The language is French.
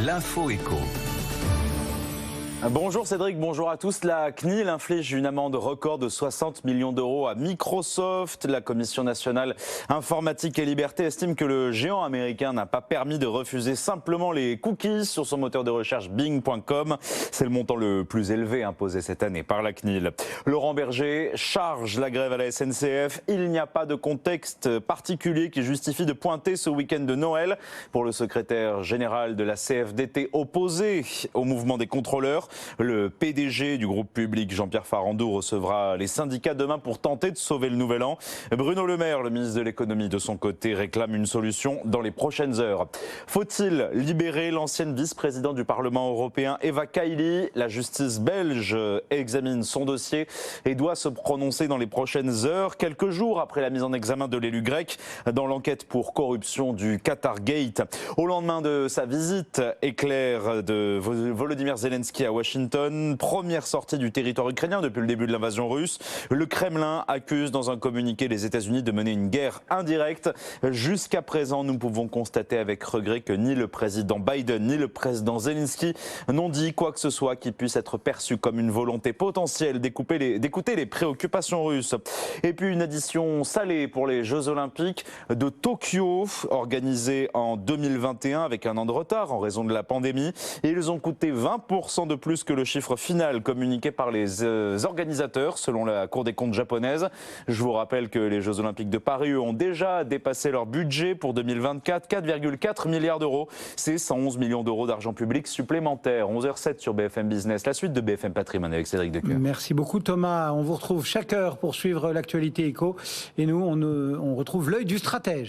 L'info éco. Bonjour Cédric, bonjour à tous. La CNIL inflige une amende record de 60 millions d'euros à Microsoft. La Commission nationale informatique et liberté estime que le géant américain n'a pas permis de refuser simplement les cookies sur son moteur de recherche Bing.com. C'est le montant le plus élevé imposé cette année par la CNIL. Laurent Berger charge la grève à la SNCF. Il n'y a pas de contexte particulier qui justifie de pointer ce week-end de Noël. Pour le secrétaire général de la CFDT opposé au mouvement des contrôleurs, le PDG du groupe public, Jean-Pierre Farandou, recevra les syndicats demain pour tenter de sauver le nouvel an. Bruno Le Maire, le ministre de l'économie, de son côté, réclame une solution dans les prochaines heures. Faut-il libérer l'ancienne vice-présidente du Parlement européen, Eva Kaili? La justice belge examine son dossier et doit se prononcer dans les prochaines heures, quelques jours après la mise en examen de l'élu grec dans l'enquête pour corruption du Qatar Gate. Au lendemain de sa visite éclair de Volodymyr Zelensky à Washington, première sortie du territoire ukrainien depuis le début de l'invasion russe. Le Kremlin accuse dans un communiqué les États-Unis de mener une guerre indirecte. Jusqu'à présent, nous pouvons constater avec regret que ni le président Biden ni le président Zelensky n'ont dit quoi que ce soit qui puisse être perçu comme une volonté potentielle d'écouter les préoccupations russes. Et puis une addition salée pour les Jeux Olympiques de Tokyo, organisés en 2021 avec un an de retard en raison de la pandémie. Et ils ont coûté 20% de plus que le chiffre final communiqué par les organisateurs selon la Cour des comptes japonaise. Je vous rappelle que les Jeux Olympiques de Paris ont déjà dépassé leur budget pour 2024, 4,4 milliards d'euros. C'est 111 millions d'euros d'argent public supplémentaire. 11h07 sur BFM Business, la suite de BFM Patrimoine avec Cédric Decoeur. Merci beaucoup Thomas. On vous retrouve chaque heure pour suivre l'actualité éco. Et nous, on retrouve l'œil du stratège.